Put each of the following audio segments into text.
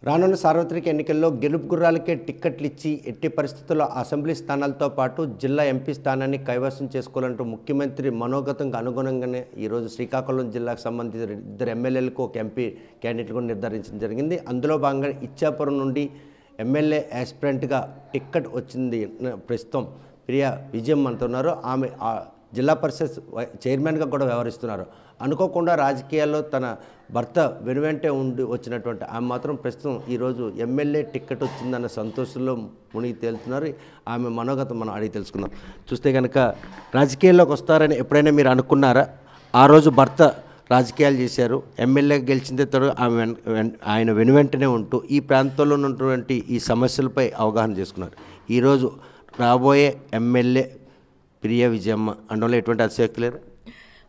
రానున్న సార్వత్రిక ఎన్నికల్లో గెలుపు గుర్రాలకే టిక్కెట్లు ఇచ్చి ఎట్టి పరిస్థితుల్లో అసెంబ్లీ స్థానాలతో పాటు జిల్లా ఎంపీ స్థానాన్ని కైవసం చేసుకోవాలంటూ ముఖ్యమంత్రి మనోగతంకు అనుగుణంగానే ఈరోజు శ్రీకాకుళం జిల్లాకు సంబంధించిన 2 ఎమ్మెల్యేలకు ఒక ఎంపీ క్యాండిడేట్ కూడా నిర్ధారించడం జరిగింది. అందులో భాగంగా ఇచ్చాపురం నుండి ఎమ్మెల్యే యాస్పిరెంట్గా టిక్కెట్ వచ్చింది. ప్రస్తుతం ప్రియా విజయం అంటున్నారు. ఆమె జిల్లా పరిషత్ చైర్మన్గా కూడా వ్యవహరిస్తున్నారు. అనుకోకుండా రాజకీయాల్లో తన భర్త వెనువెంటే ఉండి వచ్చినటువంటి ఆమె మాత్రం ప్రస్తుతం ఈరోజు ఎమ్మెల్యే టిక్కెట్ వచ్చిందన్న సంతోషంలో మునిగి తేలుతున్నారు. ఆమె మనోగతం మనం అడిగి తెలుసుకుందాం. చూస్తే కనుక రాజకీయాల్లోకి వస్తారని ఎప్పుడైనా మీరు అనుకున్నారా? ఆ రోజు భర్త రాజకీయాలు చేశారు, ఎమ్మెల్యే గెలిచిందే తోడు ఆయన వెనువెంటనే ఉంటూ ఈ ప్రాంతంలో ఉన్నటువంటి ఈ సమస్యలపై అవగాహన చేసుకున్నారు. ఈరోజు రాబోయే ఎమ్మెల్యే ప్రియా విజయమ్మ అనడంలో ఎటువంటి అతిశయోక్తి లేదు.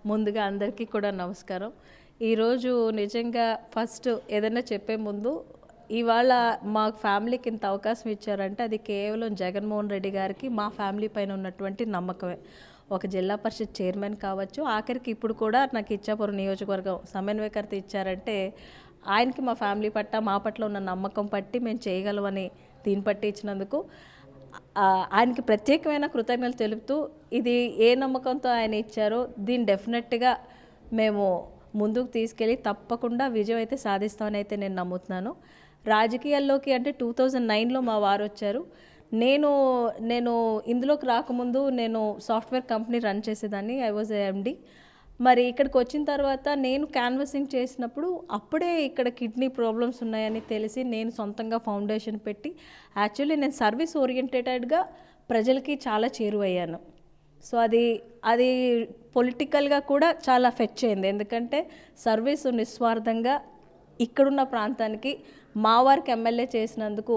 ముందుగా అందరికీ కూడా నమస్కారం. ఈరోజు నిజంగా ఫస్ట్ ఏదైనా చెప్పే ముందు ఇవాళ మా ఫ్యామిలీకి ఇంత అవకాశం ఇచ్చారంటే అది కేవలం జగన్మోహన్ రెడ్డి గారికి మా ఫ్యామిలీ పైన ఉన్నటువంటి నమ్మకమే. ఒక జిల్లా పరిషత్ చైర్మన్ కావచ్చు, ఆఖరికి ఇప్పుడు కూడా నాకు ఇచ్చాపురం నియోజకవర్గం సమన్వయకర్త ఇచ్చారంటే ఆయనకి మా ఫ్యామిలీ పట్ల మా పట్ల ఉన్న నమ్మకం పట్టి మేము చేయగలమని దీన్ని పట్టి ఇచ్చినందుకు ఆయనకి ప్రత్యేకమైన కృతజ్ఞతలు తెలుపుతూ ఇది ఏ నమ్మకంతో ఆయన ఇచ్చారో దీన్ని డెఫినెట్గా మేము ముందుకు తీసుకెళ్ళి తప్పకుండా విజయం అయితే సాధిస్తామని అయితే నేను నమ్ముతున్నాను. రాజకీయాల్లోకి అంటే 2009లో మా వారు వచ్చారు. నేను ఇందులోకి రాకముందు నేను సాఫ్ట్వేర్ కంపెనీ రన్ చేసేదాన్ని. ఐ వాజ్ ఎండి. మరి ఇక్కడికి వచ్చిన తర్వాత నేను క్యాన్వసింగ్ చేసినప్పుడు అప్పుడే ఇక్కడ కిడ్నీ ప్రాబ్లమ్స్ ఉన్నాయని తెలిసి నేను సొంతంగా ఫౌండేషన్ పెట్టి యాక్చువల్లీ నేను సర్వీస్ ఓరియంటెడెడ్గా ప్రజలకి చాలా చేరువయ్యాను. సో అది పొలిటికల్గా కూడా చాలా ఫెచ్ అయింది. ఎందుకంటే సర్వీసు నిస్వార్థంగా ఇక్కడున్న ప్రాంతానికి మా వారికి ఎమ్మెల్యే చేసినందుకు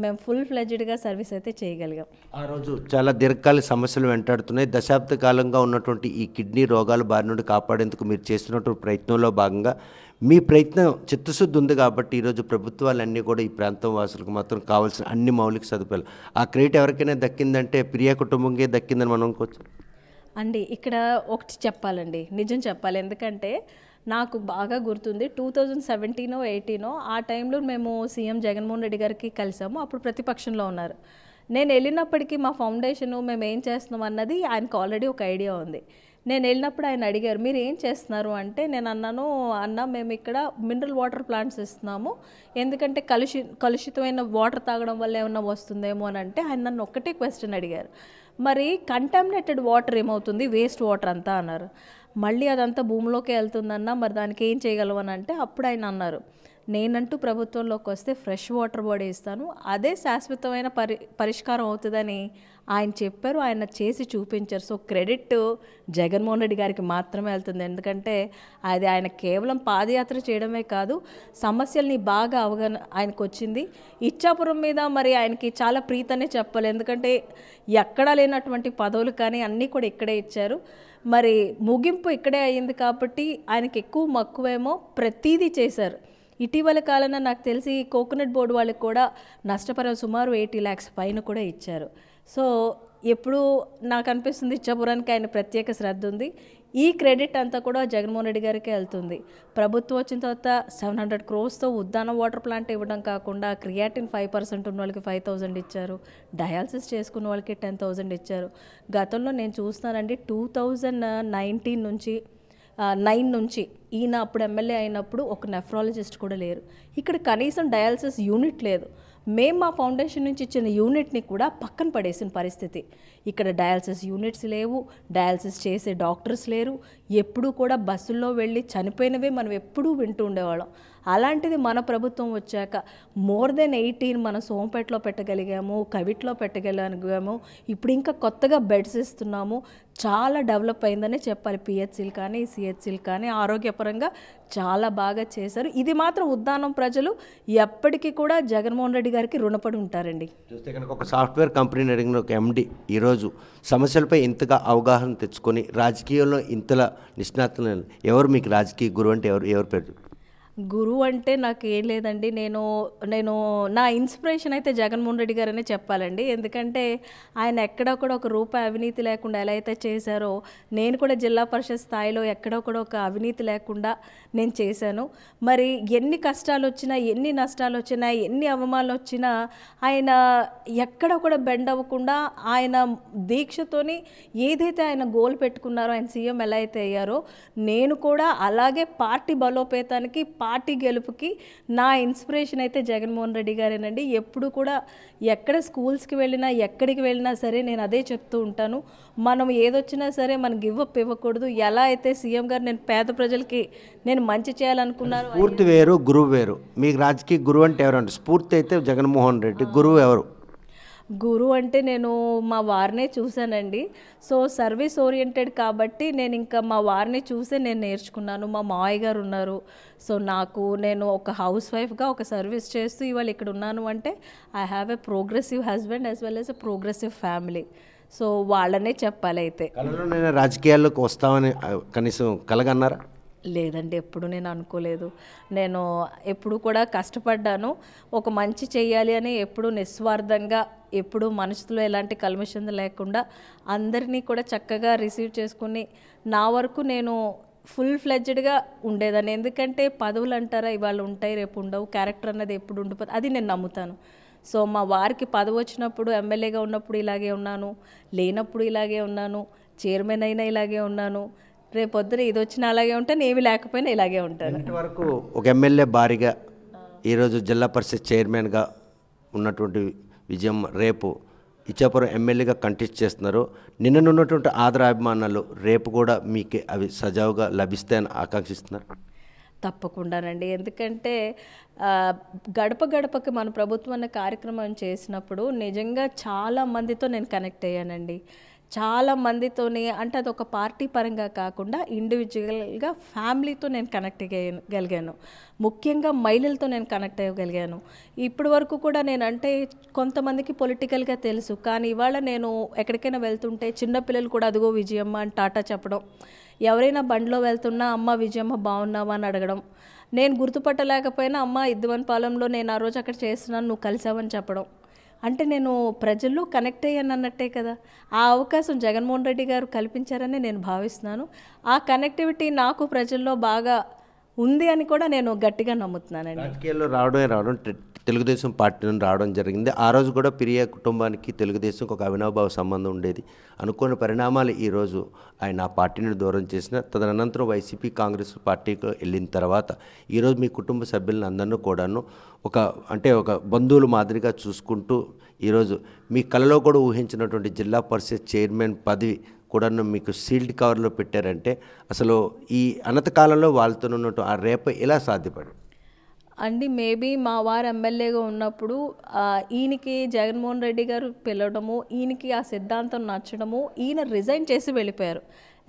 మేము ఫుల్ ఫ్లెడ్జ్డ్గా సర్వీస్ అయితే చేయగలిగాం. ఆ రోజు చాలా దీర్ఘకాలిక సమస్యలు వెంటాడుతున్నాయి. దశాబ్ద కాలంగా ఉన్నటువంటి ఈ కిడ్నీ రోగాల బారి నుండి కాపాడేందుకు మీరు చేస్తున్నటువంటి ప్రయత్నంలో భాగంగా మీ ప్రయత్నం చిత్తశుద్ధి ఉంది కాబట్టి ఈరోజు ప్రభుత్వాలన్నీ కూడా ఈ ప్రాంతం వాసులకు మాత్రం కావాల్సిన అన్ని మౌలిక సదుపాయాలు ఆ క్రెడిట్ ఎవరికైనా దక్కిందంటే ప్రియా కుటుంబంకే దక్కిందని మనం అనుకోవచ్చు అండి. ఇక్కడ ఒకటి చెప్పాలండి, నిజం చెప్పాలి. ఎందుకంటే నాకు బాగా గుర్తుంది 2017-18 ఆ టైంలో మేము సీఎం జగన్మోహన్ రెడ్డి గారికి కలిసాము. అప్పుడు ప్రతిపక్షంలో ఉన్నారు. నేను వెళ్ళినప్పటికీ మా ఫౌండేషను మేము ఏం చేస్తున్నాం అన్నది ఆయనకు ఆల్రెడీ ఒక ఐడియా ఉంది. నేను వెళ్ళినప్పుడు ఆయన అడిగారు మీరు ఏం చేస్తున్నారు అంటే నేను అన్నాను, అన్న మేము ఇక్కడ మినరల్ వాటర్ ప్లాంట్స్ ఇస్తున్నాము, ఎందుకంటే కలుషితమైన వాటర్ తాగడం వల్ల ఏమన్నా వస్తుందేమో అని అంటే ఆయన నన్ను ఒక్కటే క్వశ్చన్ అడిగారు, మరి కంటామినేటెడ్ వాటర్ ఏమవుతుంది, వేస్ట్ వాటర్ అంతా అన్నారు. మళ్ళీ అదంతా భూమిలోకి వెళ్తుందన్న, మరి దానికి ఏం చేయగలవని అంటే అప్పుడు ఆయన అన్నారు, నేనంటూ ప్రభుత్వంలోకి వస్తే ఫ్రెష్ వాటర్ బాడీ ఇస్తాను, అదే శాశ్వతమైన పరిష్కారం అవుతుందని ఆయన చెప్పారు. ఆయన చేసి చూపించారు. సో క్రెడిట్ జగన్మోహన్ రెడ్డి గారికి మాత్రమే వెళ్తుంది. ఎందుకంటే అది ఆయన కేవలం పాదయాత్ర చేయడమే కాదు, సమస్యల్ని బాగా అవగాహన ఆయనకు వచ్చింది. ఇచ్చాపురం మీద మరి ఆయనకి చాలా ప్రీతనే చెప్పాలి. ఎందుకంటే ఎక్కడా లేనటువంటి పదవులు కానీ అన్నీ కూడా ఇక్కడే ఇచ్చారు. మరి ముగింపు ఇక్కడే అయ్యింది కాబట్టి ఆయనకి ఎక్కువ మక్కువేమో ప్రతీదీ చేశారు. ఇటీవల కాలంలో నాకు తెలిసి కోకోనట్ బోర్డు వాళ్ళకి కూడా నష్టపరం సుమారు 80 lakhs పైన కూడా ఇచ్చారు. సో ఎప్పుడు నాకు అనిపిస్తుంది ఇచ్చాపురానికి ఆయన ప్రత్యేక శ్రద్ధ ఉంది. ఈ క్రెడిట్ అంతా కూడా జగన్మోహన్ రెడ్డి గారికే వెళ్తుంది. ప్రభుత్వం వచ్చిన తర్వాత 700 crores ఉద్దానం వాటర్ ప్లాంట్ ఇవ్వడం కాకుండా క్రియాటిన్ 5% ఉన్న వాళ్ళకి 5,000 ఇచ్చారు, డయాలసిస్ చేసుకున్న వాళ్ళకి 10,000 ఇచ్చారు. గతంలో నేను చూస్తున్నానండి 2019 నుంచి 9 నుంచి ఈయన అప్పుడు ఎమ్మెల్యే అయినప్పుడు ఒక నెఫ్రాలజిస్ట్ కూడా లేరు. ఇక్కడ కనీసం డయాలసిస్ యూనిట్ లేదు. మేము మా ఫౌండేషన్ నుంచి ఇచ్చిన యూనిట్ని కూడా పక్కన పడేసిన పరిస్థితి. ఇక్కడ డయాలసిస్ యూనిట్స్ లేవు, డయాలసిస్ చేసే డాక్టర్స్ లేరు. ఎప్పుడూ కూడా బస్సుల్లో వెళ్ళి చనిపోయినవే మనం ఎప్పుడూ వింటూ ఉండేవాళ్ళం. అలాంటిది మన ప్రభుత్వం వచ్చాక మోర్ దెన్ 18 మనం సోంపేటలో పెట్టగలిగాము, కవిట్లో పెట్టగలిగాము, ఇప్పుడు ఇంకా కొత్తగా బెడ్స్ ఇస్తున్నాము. చాలా డెవలప్ అయిందనే చెప్పాలి. పిహెచ్సిలు కానీ సిహెచ్సిలు కానీ ఆరోగ్యపరంగా చాలా బాగా చేశారు. ఇది మాత్రం ఉద్దానం ప్రజలు ఎప్పటికీ కూడా జగన్మోహన్ రెడ్డి గారికి రుణపడి ఉంటారండి. చూస్తే కనుక ఒక సాఫ్ట్వేర్ కంపెనీని అడిగిన ఒక ఎండి ఈరోజు సమస్యలపై ఇంతగా అవగాహన తెచ్చుకొని రాజకీయంలో ఇంతలా నిష్ణాతులు ఎవరు మీకు రాజకీయ గురువు అంటే ఎవరు పేరు? గురువు అంటే నాకు ఏం లేదండి. నేను నేను నా ఇన్స్పిరేషన్ అయితే జగన్మోహన్ రెడ్డి గారనే చెప్పాలండి. ఎందుకంటే ఆయన ఎక్కడ కూడా ఒక రూపాయి అవినీతి లేకుండా ఎలా అయితే చేశారో, నేను కూడా జిల్లా పరిషత్ స్థాయిలో ఎక్కడ కూడా ఒక అవినీతి లేకుండా నేను చేశాను. మరి ఎన్ని కష్టాలు వచ్చినా, ఎన్ని నష్టాలు వచ్చినా, ఎన్ని అవమానాలు వచ్చినా ఆయన ఎక్కడ కూడా బెండ్ అవ్వకుండా ఆయన దీక్షతోని ఏదైతే ఆయన గోల్ పెట్టుకున్నారో, ఆయన సీఎం ఎలా అయితే అయ్యారో, నేను కూడా అలాగే పార్టీ బలోపేతానికి, పార్టీ గెలుపుకి నా ఇన్స్పిరేషన్ అయితే జగన్మోహన్ రెడ్డి గారేనండి. ఎప్పుడు కూడా ఎక్కడ స్కూల్స్కి వెళ్ళినా, ఎక్కడికి వెళ్ళినా సరే నేను అదే చెప్తూ ఉంటాను. మనం ఏదొచ్చినా సరే మనం గివ్ అప్ ఇవ్వకూడదు. ఎలా అయితే సీఎం గారు నేను పేద ప్రజలకి నేను మంచి చేయాలనుకున్నాను. స్ఫూర్తి వేరు, గురువు వేరు. మీకు రాజకీయ గురువు అంటే ఎవరంటే? స్ఫూర్తి అయితే జగన్మోహన్ రెడ్డి, గురువు ఎవరు? గురువు అంటే నేను మా వారినే చూశానండి. సో సర్వీస్ ఓరియంటెడ్ కాబట్టి నేను ఇంకా మా వారిని చూసే నేను నేర్చుకున్నాను. మా మావయ్య గారు ఉన్నారు. సో నేను ఒక హౌస్ వైఫ్గా ఒక సర్వీస్ చేస్తూ ఇవాళ ఇక్కడ ఉన్నాను అంటే I have a progressive husband as well as a progressive family. So వాళ్ళనే చెప్పాలి. అయితే కళలో నేను రాజకీయాల్లోకి వస్తామని కనీసం కలగన్నారా? లేదండి, ఎప్పుడు నేను అనుకోలేదు. నేను ఎప్పుడు కూడా కష్టపడ్డాను. ఒక మంచి చెయ్యాలి అని ఎప్పుడు నిస్వార్థంగా, ఎప్పుడు మనసులో ఎలాంటి కల్మషం లేకుండా అందరినీ కూడా చక్కగా రిసీవ్ చేసుకుని నా వరకు నేను ఫుల్ ఫ్లెడ్జ్డ్గా ఉండేదాన్ని. ఎందుకంటే పదవులు అంటారా ఇవాళ ఉంటాయి, రేపు ఉండవు. క్యారెక్టర్ అన్నది ఎప్పుడు ఉండిపోతుంది, అది నేను నమ్ముతాను. సో మా వారికి పదవి వచ్చినప్పుడు, ఎమ్మెల్యేగా ఉన్నప్పుడు ఇలాగే ఉన్నాను, లేనప్పుడు ఇలాగే ఉన్నాను, చైర్మన్ అయినా ఇలాగే ఉన్నాను, రేపొద్దున ఇది వచ్చినా అలాగే ఉంటాను, ఏమి లేకపోయినా ఇలాగే ఉంటాను. ఇంతవరకు ఒక ఎమ్మెల్యే భారీగా ఈరోజు జిల్లా పరిషత్ చైర్మన్గా ఉన్నటువంటి విజయం రేపు ఇచ్చాపురం ఎమ్మెల్యేగా కంటెస్ట్ చేస్తున్నారు. నిన్ననున్నటువంటి ఆదరాభిమానాలు రేపు కూడా మీకు అవి సజావుగా లభిస్తాయని ఆకాంక్షిస్తున్నారు. తప్పకుండానండి. ఎందుకంటే గడప గడపకి మన ప్రభుత్వం అనే కార్యక్రమం చేసినప్పుడు నిజంగా చాలా మందితో నేను కనెక్ట్ అయ్యానండి. చాలా మందితోని, అంటే అదొక పార్టీ పరంగా కాకుండా ఇండివిజువల్గా ఫ్యామిలీతో నేను కనెక్ట్ అయ్యగలిగాను. ముఖ్యంగా మహిళలతో నేను కనెక్ట్ అయ్యగలిగాను. ఇప్పటి వరకు కూడా నేను, అంటే కొంతమందికి పొలిటికల్గా తెలుసు, కానీ ఇవాళ నేను ఎక్కడికైనా వెళ్తుంటే చిన్నపిల్లలు కూడా అదిగో విజయమ్మ అని టాటా చెప్పడం, ఎవరైనా బండిలో వెళ్తున్నా అమ్మ విజయమ్మ బాగున్నావా అని అడగడం, నేను గుర్తుపట్టలేకపోయినా అమ్మ ఇద్దువనపాలెంలో నేను ఆ రోజు అక్కడ చేస్తున్నాను, నువ్వు కలిసావని చెప్పడం. అంటే నేను ప్రజల్లో కనెక్ట్ అయ్యాను అన్నట్టే కదా. ఆ అవకాశం జగన్మోహన్ రెడ్డి గారు కల్పించారని నేను భావిస్తున్నాను. ఆ కనెక్టివిటీ నాకు ప్రజల్లో బాగా ఉంది అని కూడా నేను గట్టిగా నమ్ముతున్నానండి. రాజకీయాల్లో రావడం తెలుగుదేశం పార్టీ నుండి రావడం జరిగింది. ఆ రోజు కూడా పిరియా కుటుంబానికి తెలుగుదేశంకి ఒక అవినాభావ సంబంధం ఉండేది. అనుకోని పరిణామాలు ఈరోజు ఆయన ఆ పార్టీని దూరం చేసిన, తదనంతరం వైసీపీ కాంగ్రెస్ పార్టీకి వెళ్ళిన తర్వాత ఈరోజు మీ కుటుంబ సభ్యులను అందరినీ కూడాను ఒక బంధువుల మాదిరిగా చూసుకుంటూ ఈరోజు మీ కలలో కూడా ఊహించినటువంటి జిల్లా పరిషత్ చైర్మన్ పదవి కూడా మీకు సీల్డ్ కవర్లో పెట్టారంటే అసలు ఈ అనంత కాలంలో వాళ్ళతో ఉన్నట్టు ఆ రేప ఎలా సాధ్యపడి అండి? మేబీ మా వారు ఎమ్మెల్యేగా ఉన్నప్పుడు ఈయనకి జగన్మోహన్ రెడ్డి గారు పిలవడము, ఈయనకి ఆ సిద్ధాంతం నచ్చడము, ఈయన రిజైన్ చేసి వెళ్ళిపోయారు.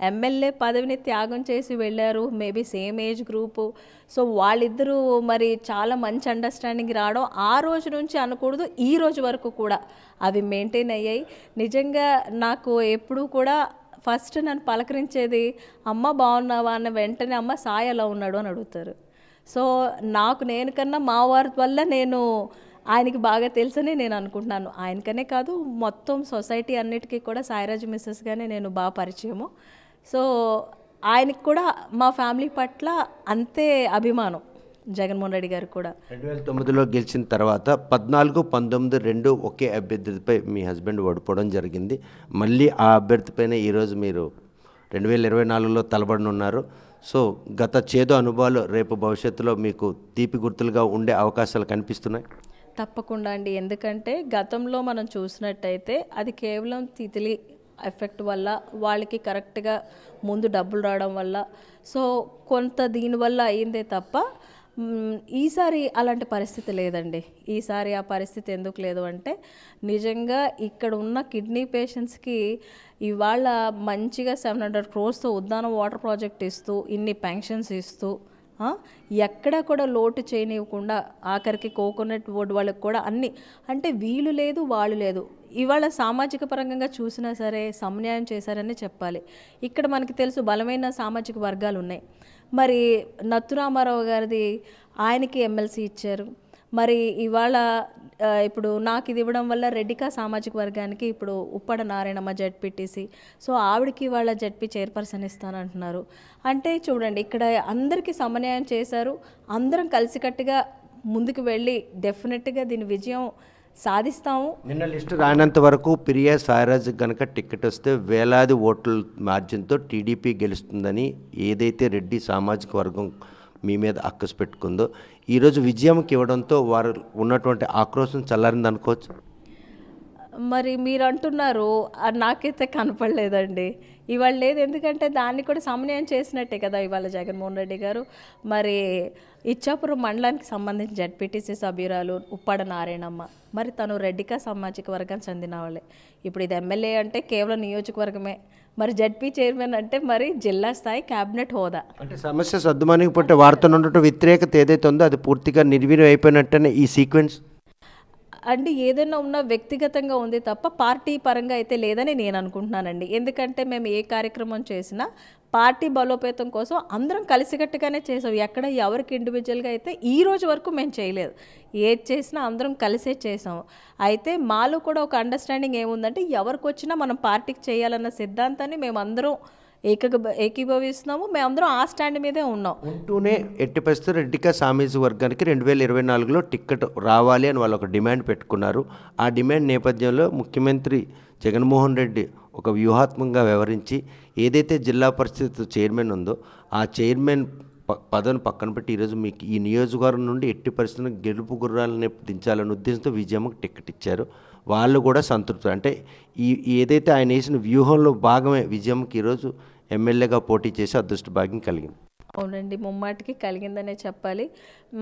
ఎమ్మెల్యే పదవిని త్యాగం చేసి వెళ్ళారు. Maybe same age group. So వాళ్ళిద్దరూ మరి చాలా మంచి అండర్స్టాండింగ్ రావడం ఆ రోజు నుంచి అనకూడదు, ఈ రోజు వరకు కూడా అవి మెయింటైన్ అయ్యాయి. నిజంగా నాకు ఎప్పుడూ కూడా ఫస్ట్ నన్ను పలకరించేది అమ్మ బాగున్నావా అన్న వెంటనే అమ్మ సాయి ఎలా ఉన్నాడు అని అడుగుతారు. సో నేను కన్నా మా వారి వల్ల నేను ఆయనకి బాగా తెలుసని నేను అనుకుంటున్నాను. ఆయనకనే కాదు, మొత్తం సొసైటీ అన్నిటికీ కూడా సాయిరాజు మిస్సెస్గానే నేను బాగా పరిచయము. సో ఆయనకి కూడా మా ఫ్యామిలీ పట్ల అంతే అభిమానం జగన్మోహన్ రెడ్డి గారు కూడా. 2009లో గెలిచిన తర్వాత 14, 19 రెండు ఒకే అభ్యర్థిపై మీ హస్బెండ్ ఓడిపోవడం జరిగింది. మళ్ళీ ఆ అభ్యర్థిపైన ఈరోజు మీరు 2024లో తలబడనున్నారు. సో గత చేదు అనుభవాలు రేపు భవిష్యత్తులో మీకు తీపి గుర్తులుగా ఉండే అవకాశాలు కనిపిస్తున్నాయి. తప్పకుండా అండి. ఎందుకంటే గతంలో మనం చూసినట్టయితే అది కేవలం తితిలి ఎఫెక్ట్ వల్ల, వాళ్ళకి కరెక్ట్గా ముందు డబ్బులు రావడం వల్ల, సో కొంత దీనివల్ల అయిందే తప్ప ఈసారి అలాంటి పరిస్థితి లేదండి. ఈసారి ఆ పరిస్థితి ఎందుకు లేదు అంటే, నిజంగా ఇక్కడ ఉన్న కిడ్నీ పేషెంట్స్కి ఇవాళ మంచిగా 700 crores ఉద్దానం వాటర్ ప్రాజెక్ట్ ఇస్తూ, ఇన్ని పెన్షన్స్ ఇస్తూ, ఎక్కడ కూడా లోటు చేయనివ్వకుండా, ఆఖరికి కోకోనట్ వుడ్ వాళ్ళకి కూడా అన్ని, అంటే వీలు లేదు వాళ్ళు లేదు. ఇవాళ సామాజిక పరంగా చూసినా సరే సమన్యాయం చేశారని చెప్పాలి. ఇక్కడ మనకి తెలుసు బలమైన సామాజిక వర్గాలు ఉన్నాయి. మరి నత్తురామారావు గారిది ఆయనకి ఎమ్మెల్సీ ఇచ్చారు. మరి ఇవాళ ఇప్పుడు నాకు ఇది ఇవ్వడం వల్ల రెడ్డికా సామాజిక వర్గానికి ఇప్పుడు ఉప్పడ నారాయణమ్మ జడ్పీటీసీ, సో ఆవిడకి ఇవాళ జడ్పీ చైర్పర్సన్ ఇస్తానంటున్నారు. అంటే చూడండి, ఇక్కడ అందరికీ సమన్యాయం చేశారు. అందరం కలిసికట్టుగా ముందుకు వెళ్ళి డెఫినెట్గా దీని విజయం సాధిస్తాము. నిన్న లిస్టు రానంత వరకు ప్రియా సాయిరాజ్ కనుక టికెట్ వస్తే వేలాది ఓట్ల మార్జిన్తో టీడీపీ గెలుస్తుందని ఏదైతే రెడ్డి సామాజిక వర్గం మీ మీద అక్కసు పెట్టుకుందో ఈరోజు విజయంకి ఇవ్వడంతో వారు ఉన్నటువంటి ఆక్రోశం చల్లారింది అనుకోవచ్చు. మరి మీరు అంటున్నారు, నాకైతే కనపడలేదండి ఇవాళ లేదు. ఎందుకంటే దాన్ని కూడా సమన్వయం చేసినట్టే కదా ఇవాళ జగన్మోహన్ రెడ్డి గారు. మరి ఇచ్చాపురం మండలానికి సంబంధించిన జడ్పీటీసీ సభ్యురాలు ఉప్పాడ నారాయణమ్మ, మరి తను రెడ్డికా సామాజిక వర్గానికి చెందిన వాళ్ళే. ఇప్పుడు ఇది ఎమ్మెల్యే అంటే కేవలం నియోజకవర్గమే, మరి జడ్పీ చైర్మన్ అంటే మరి జిల్లా స్థాయి క్యాబినెట్ హోదా. అంటే సమస్య సద్దుమణిగిపోతే వారితో ఉన్నటువంటి వ్యతిరేకత ఏదైతే ఉందో అది పూర్తిగా నిర్వీర్యం అయిపోయినట్టనే ఈ సీక్వెన్స్. అంటే ఏదైనా ఉన్నా వ్యక్తిగతంగా ఉంది తప్ప పార్టీ పరంగా అయితే లేదని నేను అనుకుంటున్నానండి. ఎందుకంటే మేము ఏ కార్యక్రమం చేసినా పార్టీ బలోపేతం కోసం అందరం కలిసికట్టుగానే చేసాం. ఎక్కడ ఎవరికి ఇండివిజువల్గా అయితే ఈ రోజు వరకు మేము చేయలేదు. ఏది చేసినా అందరం కలిసే చేసాము. అయితే మాలో కూడా ఒక అండర్స్టాండింగ్ ఏముందంటే ఎవరికి వచ్చినా మనం పార్టీకి చేయాలన్న సిద్ధాంతాన్ని మేము అందరం ఏకీభవిస్తున్నాము. మేమందరం ఆ స్టాండ్ మీదే ఉన్నాం. ఉంటూనే ఎట్టి పరిస్థితుల్లో రెడ్డికా సామాజిక వర్గానికి 2024లో టికెట్ రావాలి అని వాళ్ళు ఒక డిమాండ్ పెట్టుకున్నారు. ఆ డిమాండ్ నేపథ్యంలో ముఖ్యమంత్రి జగన్మోహన్ రెడ్డి ఒక వ్యూహాత్మకంగా వ్యవహరించి ఏదైతే జిల్లా పరిషత్ చైర్మన్ ఉందో ఆ చైర్మన్ పదవిని పక్కన పెట్టి ఈరోజు మీకు ఈ నియోజకవర్గం నుండి ఎట్టి పరిస్థితుల్లో గెలుపు గుర్రాలని దించాలనే ఉద్దేశంతో విజయమ్మకు టికెట్ ఇచ్చారు. వాళ్ళు కూడా సంతృప్తి. అంటే ఏదైతే ఆయన వేసిన వ్యూహంలో భాగమే విజయమ్మకి ఈరోజు ఎమ్మెల్యేగా పోటీ చేసి అదృష్ట భాగ్యం కలిగింది. అవునండి, ముమ్మాటికి కలిగిందనే చెప్పాలి.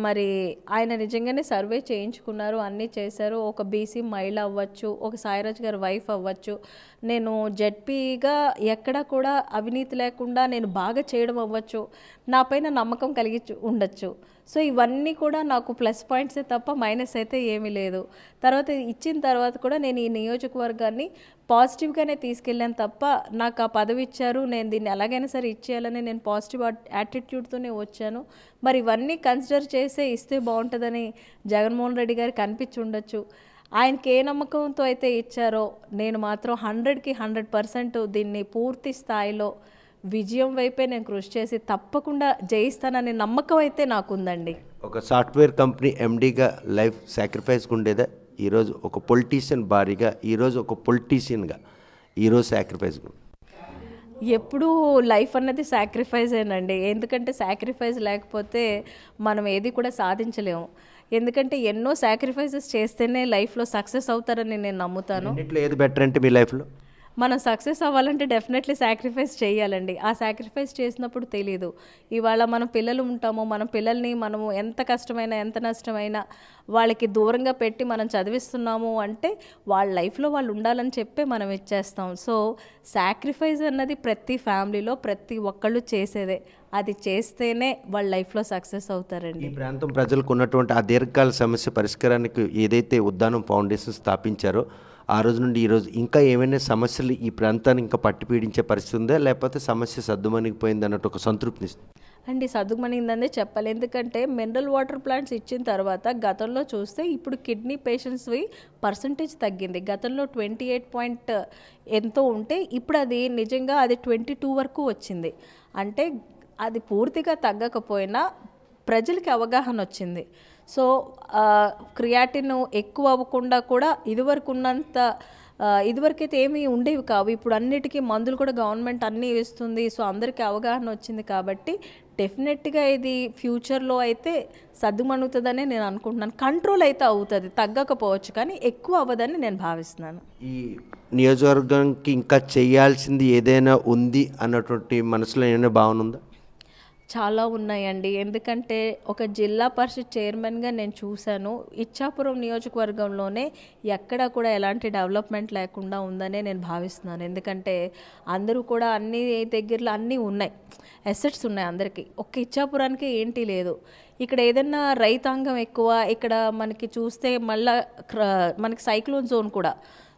మరి ఆయన నిజంగానే సర్వే చేయించుకున్నారు, అన్నీ చేశారు. ఒక బీసీ మహిళ అవ్వచ్చు, ఒక సాయిరాజ్ గారి వైఫ్ అవ్వచ్చు, నేను జడ్పీగా ఎక్కడ కూడా అవినీతి లేకుండా నేను బాగా చేయడం అవ్వచ్చు, నా పైన నమ్మకం కలిగి ఉండొచ్చు. సో ఇవన్నీ కూడా నాకు ప్లస్ పాయింట్సే తప్ప మైనస్ అయితే ఏమీ లేదు. తర్వాత ఇచ్చిన తర్వాత కూడా నేను ఈ నియోజకవర్గాన్ని పాజిటివ్గానే తీసుకెళ్ళాను తప్ప నాకు ఆ పదవి ఇచ్చారు, నేను దీన్ని ఎలాగైనా సరే ఇచ్చేయాలని నేను పాజిటివ్ యాటిట్యూడ్తోనే వచ్చాను. మరి ఇవన్నీ కన్సిడర్ చేసే ఇస్తే బాగుంటుందని జగన్మోహన్ రెడ్డి గారికి అనిపించి ఉండొచ్చు. ఆయనకి ఏ నమ్మకంతో అయితే ఇచ్చారో నేను మాత్రం 100కి 100% దీన్ని పూర్తి స్థాయిలో విజయం వైపే నేను కృషి చేసి తప్పకుండా జయిస్తాననే నమ్మకం అయితే నాకుందండి. ఒక సాఫ్ట్వేర్ కంపెనీ ఎండీగా లైఫ్ సాక్రిఫైస్ ఉండేదా? ఈరోజు ఒక పొలిటీషియన్ భారీగా, ఈరోజు ఒక పొలిటీషియన్గా ఈరోజు సాక్రిఫైస్. ఎప్పుడూ లైఫ్ అన్నది సాక్రిఫైజేనండి. ఎందుకంటే సాక్రిఫైస్ లేకపోతే మనం ఏది కూడా సాధించలేము. ఎందుకంటే ఎన్నో సాక్రిఫైసెస్ చేస్తేనే లైఫ్లో సక్సెస్ అవుతారని నేను నమ్ముతాను. ఏది బెటర్ అంటే మీ లైఫ్లో మనం సక్సెస్ అవ్వాలంటే డెఫినెట్లీ సాక్రిఫైస్ చేయాలండి. ఆ సాక్రిఫైస్ చేసినప్పుడు తెలియదు. ఇవాళ మనం పిల్లలు ఉంటాము, మన పిల్లల్ని మనము ఎంత కష్టమైనా ఎంత నష్టమైనా వాళ్ళకి దూరంగా పెట్టి మనం చదివిస్తున్నాము అంటే వాళ్ళ లైఫ్లో వాళ్ళు ఉండాలని చెప్పే మనం ఇచ్చేస్తాం. సో సాక్రిఫైస్ అన్నది ప్రతి ఫ్యామిలీలో ప్రతి ఒక్కళ్ళు చేసేదే. అది చేస్తేనే వాళ్ళ లైఫ్లో సక్సెస్ అవుతారండి. ఈ ప్రాంతం ప్రజలకు ఉన్నటువంటి ఆ దీర్ఘకాల సమస్య పరిష్కారానికి ఏదైతే ఉద్దానం ఫౌండేషన్ స్థాపించారో ఆ రోజు నుండి ఈరోజు ఇంకా ఏమైనా సమస్యలు ఈ ప్రాంతాన్ని ఇంకా పట్టి పీడించే పరిస్థితి ఉందా, లేకపోతే సమస్య సద్దుమణిగిపోయింది అన్నట్టు ఒక సంతృప్తి అండి? సద్దుమణిందనే చెప్పాలి. ఎందుకంటే మినరల్ వాటర్ ప్లాంట్స్ ఇచ్చిన తర్వాత గతంలో చూస్తే ఇప్పుడు కిడ్నీ పేషెంట్స్వి పర్సంటేజ్ తగ్గింది. గతంలో 28 ఎంతో ఉంటే ఇప్పుడు అది నిజంగా అది 22 వరకు వచ్చింది. అంటే అది పూర్తిగా తగ్గకపోయినా ప్రజలకి అవగాహన వచ్చింది. సో క్రియాటిన్ ఎక్కువ అవ్వకుండా కూడా ఇదివరకైతే ఏమీ ఉండేవి కావు. ఇప్పుడు అన్నిటికీ మందులు కూడా గవర్నమెంట్ అన్నీ ఇస్తుంది. సో అందరికీ అవగాహన వచ్చింది కాబట్టి డెఫినెట్గా ఇది ఫ్యూచర్లో అయితే సద్దుమణుగుతుందని నేను అనుకుంటున్నాను. కంట్రోల్ అయితే అవుతుంది, తగ్గకపోవచ్చు కానీ ఎక్కువ అవ్వదని నేను భావిస్తున్నాను. ఈ నియోజకవర్గానికి ఇంకా చేయాల్సింది ఏదైనా ఉంది అన్నటువంటి మనసులో ఏమైనా భావన ఉందా? చాలా ఉన్నాయండి. ఎందుకంటే ఒక జిల్లా పరిషత్ చైర్మన్గా నేను చూశాను, ఇచ్చాపురం నియోజకవర్గంలోనే ఎక్కడా కూడా ఎలాంటి డెవలప్మెంట్ లేకుండా ఉందనే నేను భావిస్తున్నాను. ఎందుకంటే అందరూ కూడా అన్ని దగ్గరలో అన్నీ ఉన్నాయి, అసెట్స్ ఉన్నాయి అందరికీ. ఒక్క ఇచ్చాపురానికి ఏంటి లేదు. ఇక్కడ ఏదన్నా రైతాంగం ఎక్కువ. ఇక్కడ మనకి చూస్తే మళ్ళీ మనకి సైక్లోన్ జోన్ కూడా.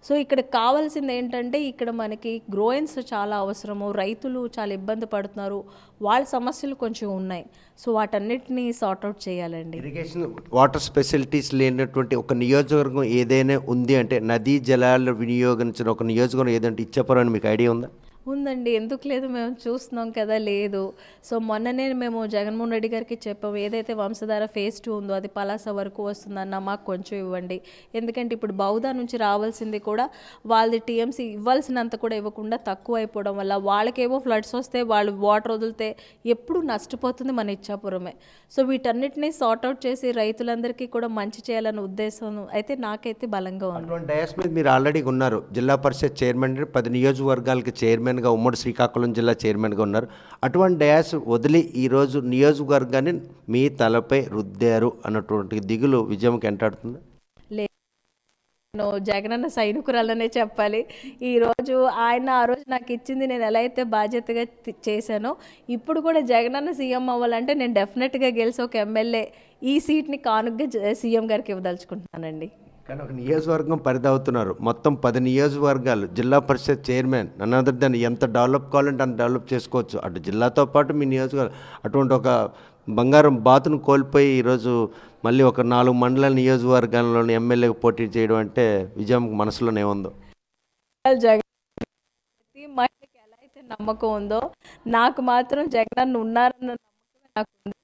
సో ఇక్కడ కావాల్సింది ఏంటంటే ఇక్కడ మనకి గ్రోయిన్స్ చాలా అవసరము, రైతులు చాలా ఇబ్బంది పడుతున్నారు, వాళ్ళ సమస్యలు కొంచెం ఉన్నాయి. సో వాటన్నిటిని సార్ట్అవుట్ చేయాలండి. ఇరిగేషన్ వాటర్ ఫెసిలిటీస్ లేనటువంటి ఒక నియోజకవర్గం ఏదైనా ఉంది అంటే నదీ జలాలు వినియోగించిన ఒక నియోజకవర్గం ఏదంటే ఇచ్చాపురం అని మీకు ఐడియా ఉందా? ఉందండి, ఎందుకు లేదు, మేము చూస్తున్నాం కదా. లేదు. సో మొన్ననే మేము జగన్మోహన్ రెడ్డి గారికి చెప్పాము, ఏదైతే వంశధార ఫేజ్ 2 ఉందో అది పలాస వరకు వస్తుందన్న మాకు కొంచెం ఇవ్వండి. ఎందుకంటే ఇప్పుడు బౌద్ధ నుంచి రావాల్సింది కూడా వాళ్ళది టీఎంసీ ఇవ్వాల్సినంత కూడా ఇవ్వకుండా తక్కువ అయిపోవడం వల్ల వాళ్ళకేవో ఫ్లడ్స్ వస్తే వాళ్ళు వాటర్ వదిలితే ఎప్పుడు నష్టపోతుంది మన ఇచ్చాపురమే. సో వీటన్నిటిని సార్ట్అవుట్ చేసి రైతులందరికీ కూడా మంచి చేయాలన్న ఉద్దేశం అయితే నాకైతే బలంగా ఉంది. అటువంటి డయాస్ మీద మీరు ఆల్రెడీ ఉన్నారు, జిల్లా పరిషత్ చైర్మన్, 10 నియోజకవర్గాలకి చైర్మన్గా, ఉమ్మడి శ్రీకాకుళం జిల్లా చైర్మన్గా ఉన్నారు. అటువంటి డయాస్ వదిలి ఈరోజు నియోజకవర్గాన్ని మీ తలపై రుద్దారు అన్నటువంటి దిగులు విజయంకి ఎంటాడుతుంది? నేను జగనన్న సైనికురాలనే చెప్పాలి. ఈరోజు ఆయన ఆ రోజు నాకు ఇచ్చింది నేను ఎలా అయితే బాధ్యతగా చేశానో, ఇప్పుడు కూడా జగనన్న సీఎం అవ్వాలంటే నేను డెఫినెట్గా గెలిచి ఒక ఎమ్మెల్యే ఈ సీట్ని కానుగ్గా సీఎం గారికి ఇవ్వదలుచుకుంటున్నానండి. కానీ ఒక నియోజకవర్గం పరిధవుతున్నారు, మొత్తం 10 నియోజకవర్గాలు, జిల్లా పరిషత్ చైర్మన్, అన్నదర్ దాన్ని ఎంత డెవలప్ కావాలంటే అంత డెవలప్ చేసుకోవచ్చు. అటు జిల్లాతో పాటు మీ నియోజకవర్గం అటువంటి ఒక బంగారం బాతును కోల్పోయి ఈరోజు మళ్ళీ ఒక 4 మండల నియోజకవర్గాల్లోని ఎమ్మెల్యేకి పోటీ చేయడం అంటే విజయం మనసులోనే ఉందో? జగన్ మహిళకి ఎలా అయితే నమ్మకం ఉందో నాకు మాత్రం జగన్ ఉన్నారన్న నమ్మకం నాకు ఉంది.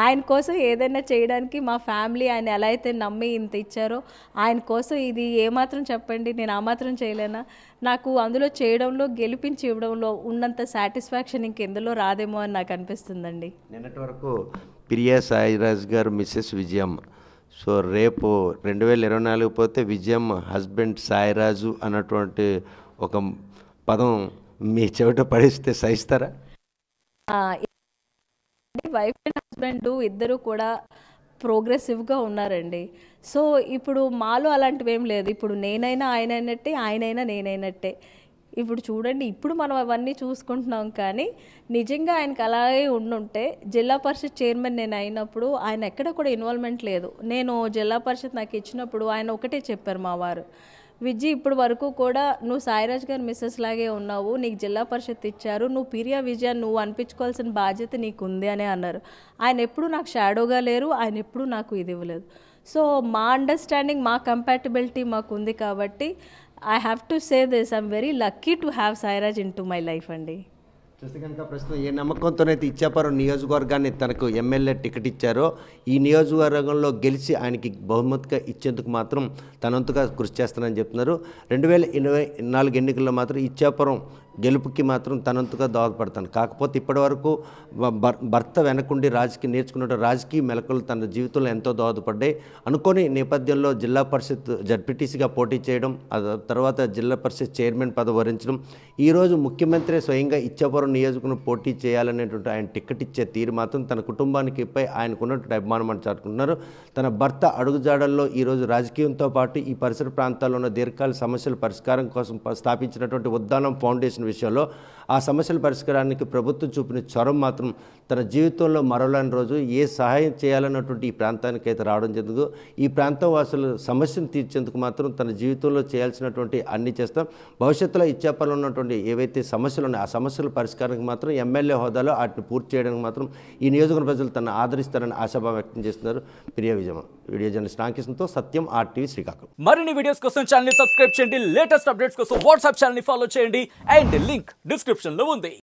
ఆయన కోసం ఏదైనా చేయడానికి మా ఫ్యామిలీ ఆయన ఎలా అయితే నమ్మి ఇంత ఇచ్చారో ఆయన కోసం ఇది ఏమాత్రం చెప్పండి, నేను ఆ మాత్రం చేయలేనా? నాకు అందులో చేయడంలో, గెలిపించి ఇవ్వడంలో ఉన్నంత సాటిస్ఫాక్షన్ ఇంకెందులో రాదేమో అని నాకు అనిపిస్తుందండి. నిన్నటి వరకు పిరియా సాయిరాజ్ గారు మిస్సెస్ విజయమ్మ. సో రేపు 2024 పోతే విజయమ్మ హస్బెండ్ సాయిరాజు అన్నటువంటి ఒక పదం మీ చెవిట పడిస్తే సహిస్తారా? వైఫ్ అండ్ హస్బెండ్ ఇద్దరు కూడా ప్రోగ్రెసివ్గా ఉన్నారండి. సో ఇప్పుడు మాలో అలాంటివి ఏం లేదు. ఇప్పుడు నేనైనా ఆయన అయినట్టే, ఆయనైనా నేనైనట్టే. ఇప్పుడు చూడండి, ఇప్పుడు మనం అవన్నీ చూసుకుంటున్నాం, కానీ నిజంగా ఆయనకు అలాగే ఉండుంటే జిల్లా పరిషత్ చైర్మన్ నేను అయినప్పుడు ఆయన ఎక్కడ కూడా ఇన్వాల్వ్మెంట్ లేదు. నేను జిల్లా పరిషత్ నాకు ఇచ్చినప్పుడు ఆయన ఒకటే చెప్పారు మా వారు, విజ్జి ఇప్పుడు వరకు కూడా నువ్వు సాయిరాజ్ గారు మిస్సెస్ లాగే ఉన్నావు, నీకు జిల్లా పరిషత్ ఇచ్చారు, నువ్వు పిరియా విజయ నువ్వు అనిపించుకోవాల్సిన బాధ్యత నీకు ఉంది అని అన్నారు. ఆయన ఎప్పుడు నాకు షాడోగా లేరు, ఆయన ఎప్పుడు నాకు ఇది ఇవ్వలేదు. సో మా అండర్స్టాండింగ్, మా కంపాటబిలిటీ మాకు ఉంది కాబట్టి I have to say this, I'm very lucky to have Sairaj in to my life అండి. చూస్తే కనుక ప్రస్తుతం ఏ నమ్మకంతోనైతే ఇచ్చాపురం నియోజకవర్గాన్ని తనకు ఎమ్మెల్యే టికెట్ ఇచ్చారో ఈ నియోజకవర్గంలో గెలిచి ఆయనకి బహుమతిగా ఇచ్చేందుకు మాత్రం తనంతగా కృషి చేస్తానని చెప్తున్నారు. 2024 ఎన్నికల్లో మాత్రం ఇచ్చాపురం గెలుపుకి మాత్రం తనంతగా దోహదపడతాను. కాకపోతే ఇప్పటివరకు భర్త వెనకుండి నేర్చుకున్న రాజకీయ మెలకులు తన జీవితంలో ఎంతో దోహదపడ్డాయి. అనుకోని నేపథ్యంలో జిల్లా పరిషత్ జడ్పీటీసీగా పోటీ చేయడం, తర్వాత జిల్లా పరిషత్ చైర్మన్ పదవి వరించడం, ఈరోజు ముఖ్యమంత్రి స్వయంగా ఇచ్చాపురం నియోజకవర్గం పోటీ చేయాలనేటువంటి ఆయన టికెట్ ఇచ్చే తీరు మాత్రం తన కుటుంబానికి పై ఆయనకున్నటువంటి అభిమానం అని చాటుకుంటున్నారు. తన భర్త అడుగుజాడల్లో ఈరోజు రాజకీయంతో పాటు ఈ పరిసర ప్రాంతాల్లో ఉన్న దీర్ఘకాల సమస్యల పరిష్కారం కోసం స్థాపించినటువంటి ఉద్దానం ఫౌండేషన్ విషయంలో ఆ సమస్యల పరిష్కారానికి ప్రభుత్వం చూపిన చొరవ మాత్రం తన జీవితంలో మరవలేని రోజు ఏ సహాయం చేయాలన్నటువంటి ఈ ప్రాంతానికి అయితే రావడం జరుగుతుందో ఈ ప్రాంతం వాసుల సమస్యను తీర్చేందుకు మాత్రం తన జీవితంలో చేయాల్సినటువంటి అన్ని చేస్తాం. భవిష్యత్తులో ఇచ్చాపురంలో ఉన్నటువంటి ఏవైతే సమస్యలు ఉన్నాయో ఆ సమస్యల పరిష్కారానికి మాత్రం ఎమ్మెల్యే హోదాలో వాటిని పూర్తి చేయడానికి మాత్రం ఈ నియోజకవర్గ ప్రజలు తనను ఆదరిస్తారని ఆశాభావం వ్యక్తం చేస్తున్నారు. ప్రియా విజయమ్మ. వీడియో జర్నలిస్ట్ రామకృష్ణతో సత్యం, RTV శ్రీకాకుళం. మరిన్ని వీడియోస్ కోసం ఛానల్ ని సబ్స్క్రైబ్ చేయండి, లేటెస్ట్ అప్డేట్స్ కోసం వాట్సాప్ ఛానల్ ని ఫాలో చేయండి అండ్ లింక్ డిస్క్రిప్షన్ లో ఉంది.